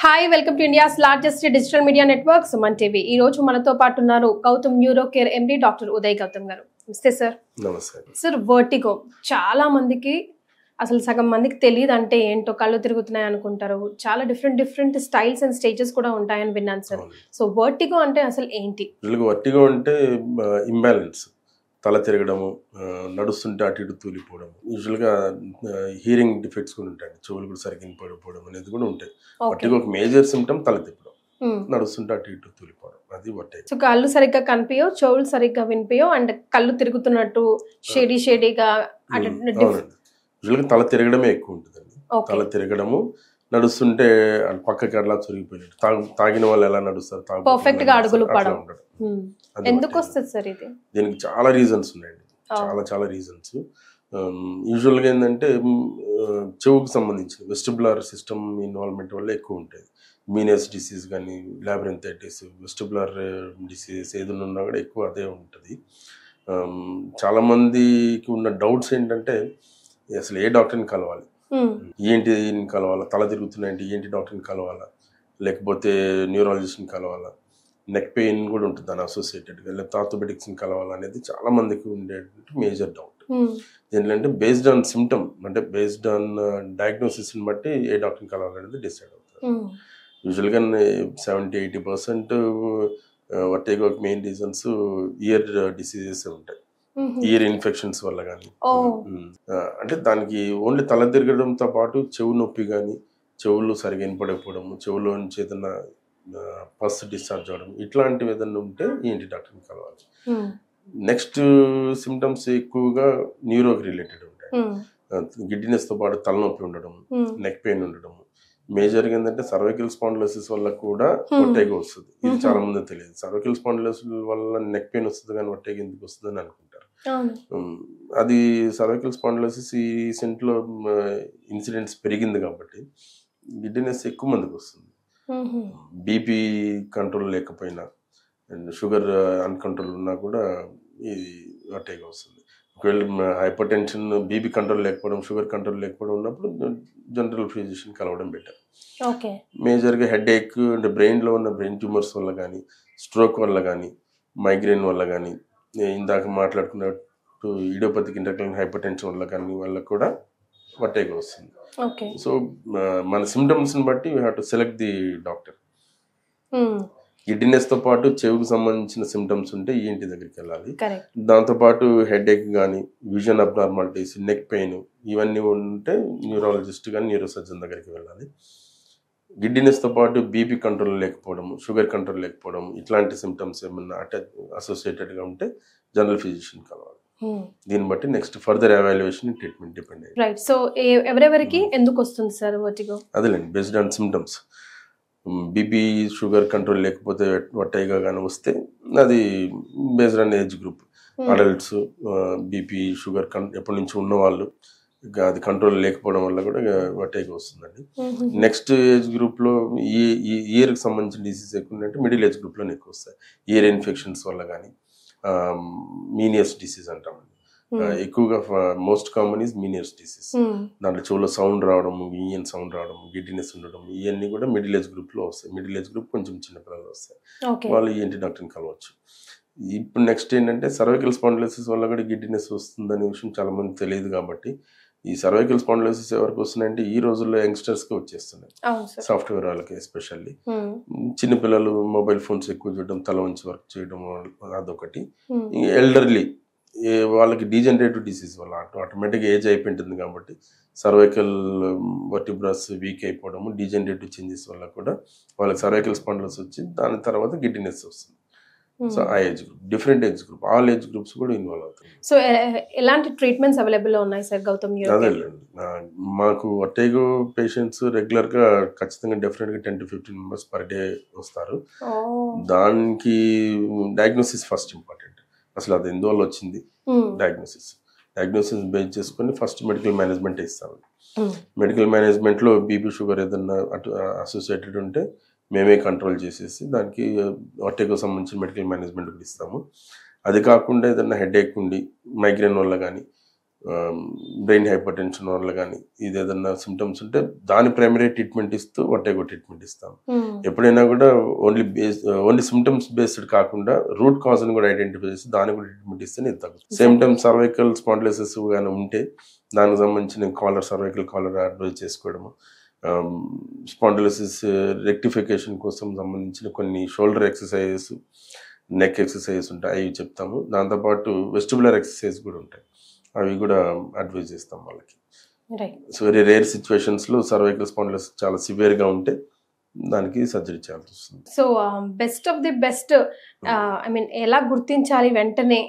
Hi, welcome to India's largest digital media network, Suman TV. ఈ రోజు మనతో పాటు ఉన్నారు Gautam neuro care MD doctor Uday Gautam గారు. నమస్తే సార్. నమస్తే సార్, వర్టిగో చాలా మందికి అసలు సగం మందికి తెలియదు అంటే ఏంటో, కళ్ళు తిరుగుతున్నాయి అనుకుంటారు. చాలా డిఫరెంట్ స్టైల్స్ అండ్ స్టేజెస్ కూడా ఉంటాయని విన్నాను సార్. సో వర్టిగో అంటే అసలు ఏంటి? వర్టిగో అంటే ఇంబ్యాలెన్స్, తల తిరగడము, నడుస్తుంటే అటు ఇటు తూలిపోవడం. యూజువల్గా హీరింగ్ డిఫెక్ట్స్ కూడా ఉంటాయి, చెవులు కూడా సరిగ్గా వినపడిపోవడం అనేది కూడా ఉంటాయి. వర్టిగో ఒక మేజర్ సిమ్టమ్ తల తిప్పడం, నడుస్తుంటే అటు ఇటు తూలిపోవడం, అది వర్టిగో. సో కళ్ళు సరిగ్గా కనిపించో, చెవులు సరిగ్గా వినిపించో, అండ్ కళ్ళు తిరుగుతున్నట్టు షేడీగా. యూజువల్గా తల తిరగడమే ఎక్కువ ఉంటుందండి. తల తిరగడము, నడుస్తుంటే పక్కకి అట్లా చొరిగిపోయినట్టు, తాగిన వాళ్ళు ఎలా నడుస్తారు, పర్ఫెక్ట్ గా అడుగులు పడడం. ఎందుకు వస్తుంది సార్ ఇది? దీనికి చాలా రీజన్స్ ఉన్నాయండి, చాలా రీజన్స్. యూజువల్గా ఏంటంటే చెవుకు సంబంధించిన వెస్టిబులర్ సిస్టమ్ ఇన్వాల్వ్మెంట్ వల్ల ఎక్కువ ఉంటుంది. మీనియస్ డిసీజ్ కానీ, లాబ్రింథైటిస్, వెస్టిబులర్ డిసీజెస్ ఏదైనా ఉన్నా కూడా ఎక్కువ అదే ఉంటుంది. చాలామందికి ఉన్న డౌట్స్ ఏంటంటే అసలు ఏ డాక్టర్ని కలవాలి, ఏంటి కలవాలా, తల తిరుగుతున్నాయంటే ఏంటి డాక్టర్ని కలవాలా, లేకపోతే న్యూరాలజిస్ట్ని కలవాలా, నెక్ పెయిన్ కూడా ఉంటుంది దాని అసోసియేటెడ్గా, లేకపోతే ఆర్థోపెడిక్స్ని కలవాలా అనేది చాలా మందికి ఉండేటువంటి మేజర్ డౌట్. ఏంటంటే బేస్డ్ ఆన్ సిమ్టమ్, అంటే బేస్డ్ ఆన్ డయాగ్నోసిస్ని బట్టి ఏ డాక్టర్ని కలవాలనేది డిసైడ్ అవుతుంది. యూజువల్గా 70-80% vertigo main reasons year diseases ఉంటాయి, ఇయర్ ఇన్ఫెక్షన్స్ వల్ల కానీ. అంటే దానికి ఓన్లీ తల తిరగడంతో పాటు చెవు నొప్పి కానీ, చెవులు సరిగా వినపడకపోవడము, చెవులో నుంచి ఏదైనా పస్ డిశ్చార్జ్ అవ్వడం, ఇట్లాంటివి ఏదైనా ఉంటే ఏంటి డాక్టర్ని కలవాలి. నెక్స్ట్ సిమ్టమ్స్ ఎక్కువగా న్యూరోకి రిలేటెడ్ ఉంటాయి. గిడ్డినెస్తో పాటు తలనొప్పి ఉండడం, నెక్ పెయిన్ ఉండడం. మేజర్గా ఏంటంటే సర్వైకల్ స్పాండిలోసిస్ వల్ల కూడా వర్టిగో వస్తుంది. ఇది చాలా మంది తెలియదు. సర్వైకల్ స్పాండిలోసిస్ వల్ల నెక్ పెయిన్ వస్తుంది కానీ వర్టిగో ఎందుకు వస్తుంది అని అనుకుంటారు. అది సర్వైకల్ స్పాండిలోసిస్ ఈ రీసెంట్లో ఇన్సిడెంట్స్ పెరిగింది కాబట్టి గిడ్డినెస్ ఎక్కువ మందికి వస్తుంది. బీపీ కంట్రోల్ లేకపోయినా అండ్ షుగర్ అన్కంట్రోల్ ఉన్నా కూడా ఇది వర్టిగో వస్తుంది. ఒకవేళ హైపర్ టెన్షన్, బీపీ కంట్రోల్ లేకపోవడం, షుగర్ కంట్రోల్ లేకపోవడం ఉన్నప్పుడు జనరల్ ఫిజిషియన్ కలవడం బెటర్. మేజర్గా హెడేక్ అంటే బ్రెయిన్లో ఉన్న బ్రెయిన్ ట్యూమర్స్ వల్ల కానీ, స్ట్రోక్ వల్ల కానీ, మైగ్రేన్ వల్ల కానీ, ఇందాక మాట్లాడుకున్నట్టు ఇడియోపతిక్ ఇంటర్క్రైనల్ హైపర్ టెన్షన్ వల్ల కూడా వర్టిగో వస్తుంది. సో మన సిమ్టమ్స్ని బట్టి we have to select the doctor. గిడ్డినెస్తో పాటు చెవుకు సంబంధించిన సిమ్టమ్స్ ఉంటే ఈఎన్టీ దగ్గరికి వెళ్ళాలి. దాంతోపాటు హెడేక్ కానీ, విజన్ అబ్నార్మాలిటీస్, నెక్ పెయిన్ ఇవన్నీ ఉంటే న్యూరాలజిస్ట్ కానీ న్యూరో సర్జన్ దగ్గరికి వెళ్ళాలి. గిడ్డినెస్తో పాటు బీపీ కంట్రోల్ లేకపోవడం, షుగర్ కంట్రోల్ లేకపోవడం, ఇట్లాంటి సిమ్టమ్స్ ఏమన్నా అసోసియేటెడ్గా ఉంటే జనరల్ ఫిజిషియన్ కలవాలి. దీన్ని బట్టి next further evaluation, treatment depend అయ్యింది. రైట్. సో ఎవరెవరికి ఎందుకు వస్తుంది సార్ వర్టిగో? అదేలేండి, based on symptoms. BP sugar control లేకపోతే వర్టిగో కానీ వస్తే అది based on age group. Adults BP sugar ఎప్పటి నుంచి ఉన్నవాళ్ళు, అది కంట్రోల్ లేకపోవడం వల్ల కూడా వర్టిగో వస్తుందండి. నెక్స్ట్ ఏజ్ గ్రూప్లో ఈ ఇయర్కి సంబంధించిన డిసీజ్ ఎక్కువ ఉందంటే మిడిల్ ఏజ్ గ్రూప్లోనే ఎక్కువ వస్తాయి. ఇయర్ ఇన్ఫెక్షన్స్ వల్ల కానీ, మీనియస్ డిసీజ్ అంటామండి, ఎక్కువగా most common is Meniere's disease. దాంట్లో చెవులో సౌండ్ రావడం, ఈఎన్ సౌండ్ రావడం, గిడ్డినెస్ ఉండడం, ఇవన్నీ కూడా మిడిల్ ఏజ్ గ్రూప్లో వస్తాయి. మిడిల్ ఏజ్ గ్రూప్ కొంచెం చిన్నపిల్లలు వస్తాయి, వాళ్ళు ఈఎన్టీ డాక్టర్ని కలవచ్చు. ఇప్పుడు నెక్స్ట్ ఏంటంటే సర్వైకల్ స్పాండిలోసిస్ వల్ల కూడా గిడ్డినెస్ వస్తుందనే విషయం చాలా మంది తెలియదు. కాబట్టి ఈ సర్వైకల్ స్పాండిలోసిస్ ఎవరికి వస్తున్నాయంటే ఈ రోజుల్లో యంగ్స్టర్స్కి వచ్చేస్తున్నాయి, సాఫ్ట్వేర్ వాళ్ళకి ఎస్పెషల్లీ. చిన్నపిల్లలు మొబైల్ ఫోన్స్ ఎక్కువ చూడడం, తల వంచి వర్క్ చేయడం అదొకటి. ఎల్డర్లీ వాళ్ళకి డీజనరేటివ్ డిసీజ్ వల్ల ఆటోమేటిక్గా ఏజ్ అయిపోయింటుంది కాబట్టి సర్వైకల్ వర్టిబ్రాస్ వీక్ అయిపోవడము, డీజనరేటివ్ చేంజెస్ వల్ల కూడా వాళ్ళకి సర్వైకల్ స్పాండిలోసిస్ వచ్చి దాని తర్వాత గిడ్డినెస్ వస్తుంది. సో ఆ age group, different age group, all age groups కూడా ఇన్వాల్వ్ అవుతాయి. సో ఎలాంటి ట్రీట్మెంట్స్ అవైలబుల్లో ఉన్నాయి సార్ గౌతమ్ న్యూరో? అదేలేండి, మాకు వర్టిగో పేషెంట్స్ రెగ్యులర్గా ఖచ్చితంగా డెఫినెట్గా 10 to 15 members పర్ డే వస్తారు. దానికి డయాగ్నోసిస్ ఫస్ట్ ఇంపార్టెంట్. అసలు అది ఎందువల్ల వచ్చింది, డయాగ్నోసిస్ బేస్ చేసుకొని ఫస్ట్ మెడికల్ మేనేజ్మెంట్ ఇస్తాము. మెడికల్ మేనేజ్మెంట్లో బీపీ షుగర్ ఏదన్నా అటు అసోసియేటెడ్ ఉంటే మేమే కంట్రోల్ చేసేసి దానికి వర్టిగో సంబంధించిన మెడికల్ మేనేజ్మెంట్ కూడా ఇస్తాము. అది కాకుండా ఏదన్నా హెడేక్ ఉండి మైగ్రేన్ వల్ల కానీ, బ్రెయిన్ హైపర్ టెన్షన్ వల్ల కానీ ఇది ఏదన్నా సిమ్టమ్స్ ఉంటే దాని ప్రైమరీ ట్రీట్మెంట్ ఇస్తూ వటేగో ట్రీట్మెంట్ ఇస్తాం. ఎప్పుడైనా కూడా ఓన్లీ సిమ్టమ్స్ బేస్డ్ కాకుండా రూట్ కాజ్ అని కూడా ఐడెంటిఫై చేసి దాని కూడా ట్రీట్మెంట్ ఇస్తే ఇది తగ్గుతుంది. సేమ్ టైం సర్వైకల్ స్పాండిలోసిస్ కానీ ఉంటే దానికి సంబంధించిన సర్వైకల్ కాలర్ అడ్వైజ్ చేసుకోవడము, స్పాండిలోసిస్ రెక్టిఫికేషన్ కోసం సంబంధించిన కొన్ని షోల్డర్ ఎక్సర్సైజెస్, నెక్ ఎక్సర్సైజెస్ ఉంటాయి, అవి చెప్తాము. దాంతోపాటు వెస్టిబులర్ ఎక్సర్సైజ్ కూడా ఉంటాయి, అవి కూడా అడ్వైజ్ చేస్తాం వాళ్ళకి. సో వెరీ రేర్ సిచ్యువేషన్స్లో సర్వైకల్ స్పాండిలోసిస్ చాలా సివియర్గా ఉంటే దానికి సర్జరీ చేయాల్సి వస్తుంది. So best of the best I mean ఎలా గుర్తించాలి వెంటనే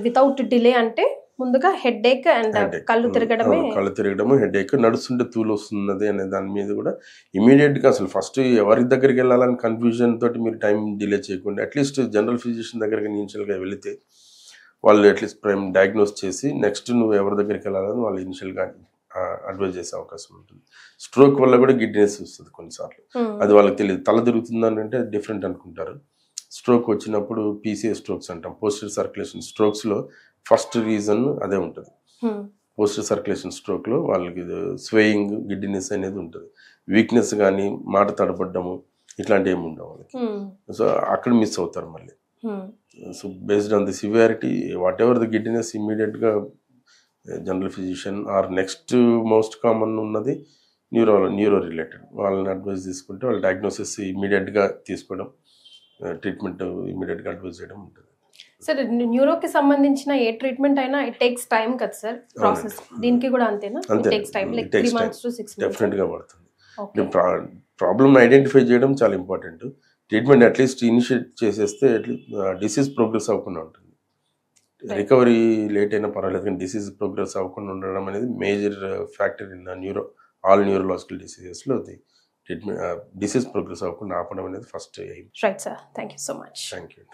వితౌట్ డిలే అంటే ముందుగా హెడేక్ అండ్ కళ్ళు తిరగడము, హెడేక్, నడుస్తుంటే తూలు వస్తున్నది అనే దాని మీద కూడా ఇమీడియట్గా అసలు ఫస్ట్ ఎవరి దగ్గరికి వెళ్ళాలని కన్ఫ్యూజన్ తోటి మీరు టైం డిలే చేయకుండా అట్లీస్ట్ జనరల్ ఫిజిషియన్ దగ్గరికి ఇనిషియల్గా వెళితే వాళ్ళు అట్లీస్ట్ డయాగ్నోస్ చేసి నెక్స్ట్ నువ్వు ఎవరి దగ్గరికి వెళ్ళాలని వాళ్ళు ఇనిషియల్గా అడ్వైజ్ చేసే అవకాశం ఉంటుంది. స్ట్రోక్ వల్ల కూడా గిడ్నెస్ వస్తుంది కొన్నిసార్లు, అది వాళ్ళకి తెలియదు. తల తిరుగుతుందని అంటే డిఫరెంట్ అనుకుంటారు. స్ట్రోక్ వచ్చినప్పుడు పీసీఏ స్ట్రోక్స్ అంటాం, పోస్టరియర్ సర్క్యులేషన్ స్ట్రోక్స్లో ఫస్ట్ రీజన్ అదే ఉంటుంది. పోస్టరియర్ సర్క్యులేషన్ స్ట్రోక్లో వాళ్ళకి స్వేయింగ్, గిడ్డినెస్ అనేది ఉంటుంది. వీక్నెస్ కానీ మాట తడబడ్డము ఇట్లాంటివి ఏమి ఉండవు వాళ్ళకి. సో అక్కడ మిస్ అవుతారు మళ్ళీ. So based on the severity whatever the giddiness ఇమ్మీడియట్గా general physician or next most common ఉన్నది న్యూరో రిలేటెడ్ వాళ్ళని అడ్వైజ్ తీసుకుంటే వాళ్ళు డయాగ్నోసిస్ ఇమ్మీడియట్గా తీసుకోవడం, ట్రీట్మెంట్ ఇమ్మీడియట్గా అడ్వైజ్ చేయడం ఉంటుంది. సార్ న్యూరోకి సంబంధించిన ఏ ట్రీట్మెంట్ అయినా ఇట్ టేక్స్ టైం కదా సార్ ప్రాసెస్, దీనికి కూడా అంతేనా? It takes time, like 3 months to 6 months డెఫినెట్గా పడుతుంది. ప్రాబ్లమ్ ఐడెంటిఫై చేయడం చాలా ఇంపార్టెంట్. ట్రీట్మెంట్ అట్లీస్ట్ ఇనిషియేట్ చేసేస్తే డిసీజ్ ప్రోగ్రెస్ అవ్వకుండా ఉంటుంది. రికవరీ లేట్ అయినా పర్వాలేదు, కానీ డిసీజ్ ప్రోగ్రెస్ అవ్వకుండా ఉండడం అనేది major factor in all neurological డిసీజెస్లో. ట్రీట్మెంట్ డిసీజ్ ప్రోగ్రెస్ అవ్వకుండా ఆపడం అనేది first aim. Right sir, thank you so much. Thank you.